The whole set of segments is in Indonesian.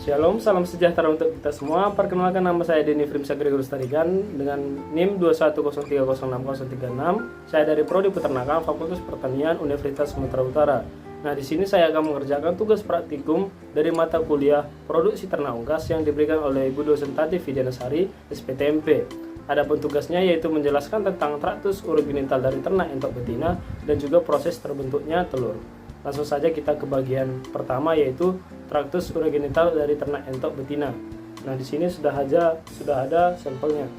Shalom, salam sejahtera untuk kita semua. Perkenalkan, nama saya Denny Frimsa Gregorus Tarigan dengan NIM 210300636. Saya dari Prodi Peternakan Fakultas Pertanian Universitas Sumatera Utara. Nah, di sini saya akan mengerjakan tugas praktikum dari mata kuliah Produksi Ternak Unggas yang diberikan oleh Ibu Dosen Tati Widianasari, SPTMP. Adapun tugasnya yaitu menjelaskan tentang traktus urogenital dari ternak entok betina dan juga proses terbentuknya telur. Langsung saja kita ke bagian pertama, yaitu traktus urogenital dari ternak entok betina. Nah, di sini sudah ada sampelnya.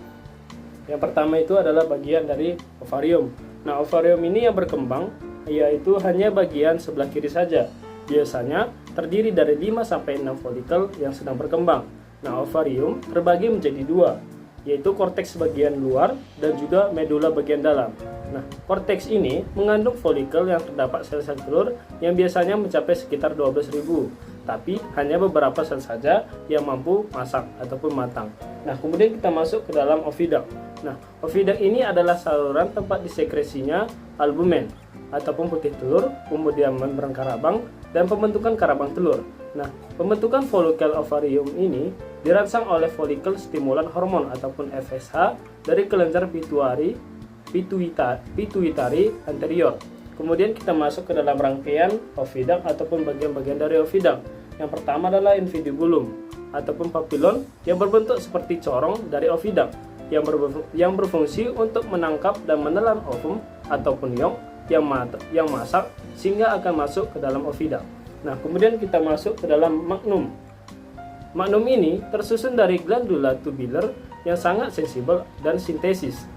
Yang pertama itu adalah bagian dari ovarium. Nah, ovarium ini yang berkembang yaitu hanya bagian sebelah kiri saja. Biasanya terdiri dari 5 sampai 6 folikel yang sedang berkembang. Nah, ovarium terbagi menjadi dua, yaitu korteks bagian luar dan juga medula bagian dalam. Nah, korteks ini mengandung folikel yang terdapat sel-sel telur yang biasanya mencapai sekitar 12.000, tapi hanya beberapa sel saja yang mampu masak ataupun matang. Nah, kemudian kita masuk ke dalam oviduct. Nah, oviduct ini adalah saluran tempat disekresinya albumen ataupun putih telur, kemudian membran karabang dan pembentukan karabang telur. Nah, pembentukan folikel ovarium ini dirangsang oleh folikel stimulan hormon ataupun FSH dari kelenjar pituitari anterior. Kemudian kita masuk ke dalam rangkaian oviduct ataupun bagian-bagian dari oviduct. Yang pertama adalah infundibulum ataupun papilon yang berbentuk seperti corong dari oviduct yang berfungsi untuk menangkap dan menelan ovum ataupun yolk yang masak sehingga akan masuk ke dalam oviduct. Nah, kemudian kita masuk ke dalam magnum. Magnum ini tersusun dari glandula tubular yang sangat sensibel dan sintesis.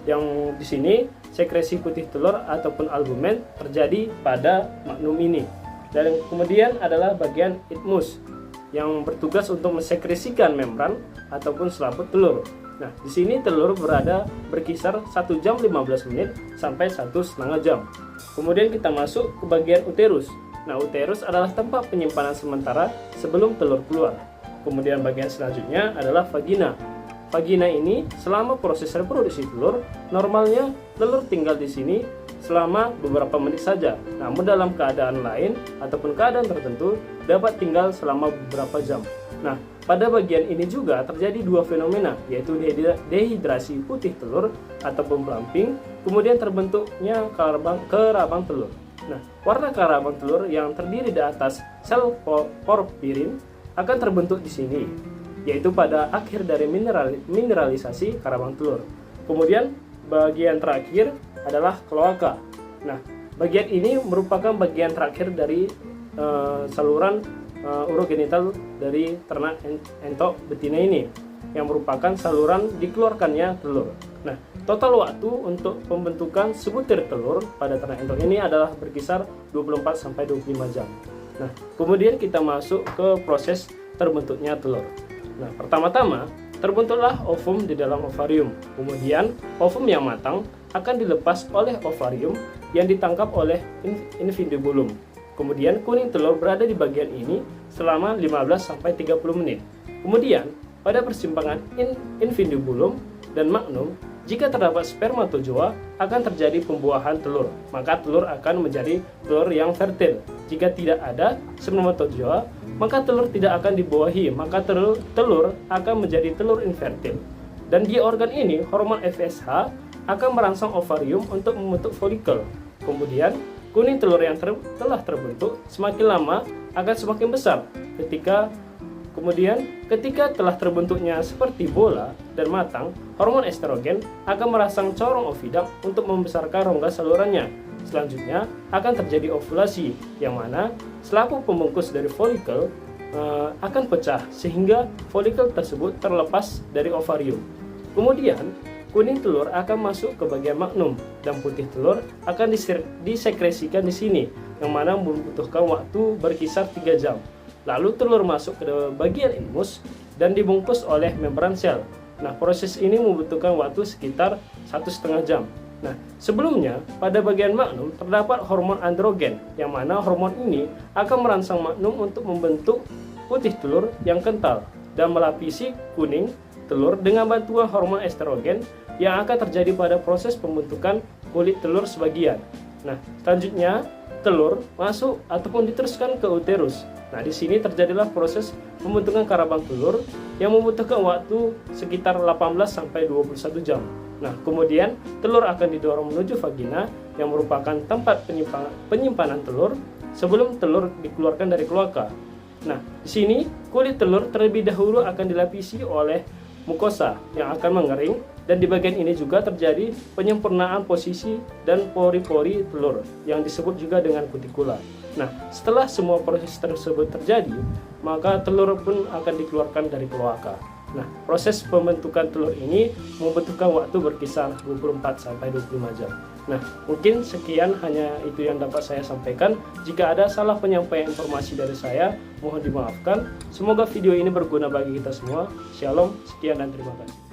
Yang di sini sekresi putih telur ataupun albumen terjadi pada magnum ini. Dan kemudian adalah bagian isthmus yang bertugas untuk mensekresikan membran ataupun selaput telur. Nah, di sini telur berkisar 1 jam 15 menit sampai 1,5 jam. Kemudian kita masuk ke bagian uterus. Nah, uterus adalah tempat penyimpanan sementara sebelum telur keluar. Kemudian bagian selanjutnya adalah vagina. Vagina ini selama proses reproduksi telur, normalnya telur tinggal di sini selama beberapa menit saja. Namun dalam keadaan lain ataupun keadaan tertentu dapat tinggal selama beberapa jam. Nah, pada bagian ini juga terjadi dua fenomena, yaitu dehidrasi putih telur ataupun plumping, kemudian terbentuknya kerabang telur. Nah, warna kerabang telur yang terdiri di atas sel porfirin akan terbentuk di sini, yaitu pada akhir dari mineralisasi kerabang telur. Kemudian bagian terakhir adalah kloaka. Nah, bagian ini merupakan bagian terakhir dari saluran urogenital dari ternak entok betina ini, yang merupakan saluran dikeluarkannya telur. Nah, total waktu untuk pembentukan sebutir telur pada ternak entok ini adalah berkisar 24 sampai 25 jam. Nah, kemudian kita masuk ke proses terbentuknya telur. Nah, pertama-tama terbentuklah ovum di dalam ovarium. Kemudian ovum yang matang akan dilepas oleh ovarium yang ditangkap oleh infundibulum. Kemudian kuning telur berada di bagian ini selama 15 sampai 30 menit. Kemudian pada persimpangan infundibulum dan magnum, jika terdapat spermatozoa akan terjadi pembuahan telur. Maka telur akan menjadi telur yang fertil. Jika tidak ada spermatozoa, maka telur tidak akan dibuahi, maka telur akan menjadi telur infertil. Dan di organ ini, hormon FSH akan merangsang ovarium untuk membentuk folikel. Kemudian, kuning telur yang telah terbentuk semakin lama akan semakin besar. Ketika telah terbentuknya seperti bola dan matang, hormon estrogen akan merangsang corong oviduct untuk membesarkan rongga salurannya. Selanjutnya akan terjadi ovulasi, yang mana selaput pembungkus dari folikel akan pecah sehingga folikel tersebut terlepas dari ovarium. Kemudian kuning telur akan masuk ke bagian magnum dan putih telur akan disekresikan di sini, yang mana membutuhkan waktu berkisar 3 jam. Lalu telur masuk ke bagian isthmus dan dibungkus oleh membran sel. Nah, proses ini membutuhkan waktu sekitar 1,5 jam. Nah, sebelumnya pada bagian magnum terdapat hormon androgen, yang mana hormon ini akan merangsang magnum untuk membentuk putih telur yang kental dan melapisi kuning telur dengan bantuan hormon estrogen yang akan terjadi pada proses pembentukan kulit telur sebagian. Nah, selanjutnya telur masuk ataupun diteruskan ke uterus. Nah, di sini terjadilah proses pembentukan karabang telur yang membutuhkan waktu sekitar 18 sampai 21 jam. Nah, kemudian telur akan didorong menuju vagina yang merupakan tempat penyimpanan telur sebelum telur dikeluarkan dari kloaka. Nah, di sini kulit telur terlebih dahulu akan dilapisi oleh mukosa yang akan mengering, dan di bagian ini juga terjadi penyempurnaan posisi dan pori-pori telur yang disebut juga dengan kutikula. Nah, setelah semua proses tersebut terjadi, maka telur pun akan dikeluarkan dari kloaka. Nah, proses pembentukan telur ini membutuhkan waktu berkisar 24 sampai 25 jam. Nah, mungkin sekian hanya itu yang dapat saya sampaikan. Jika ada salah penyampaian informasi dari saya, mohon dimaafkan. Semoga video ini berguna bagi kita semua. Shalom, sekian dan terima kasih.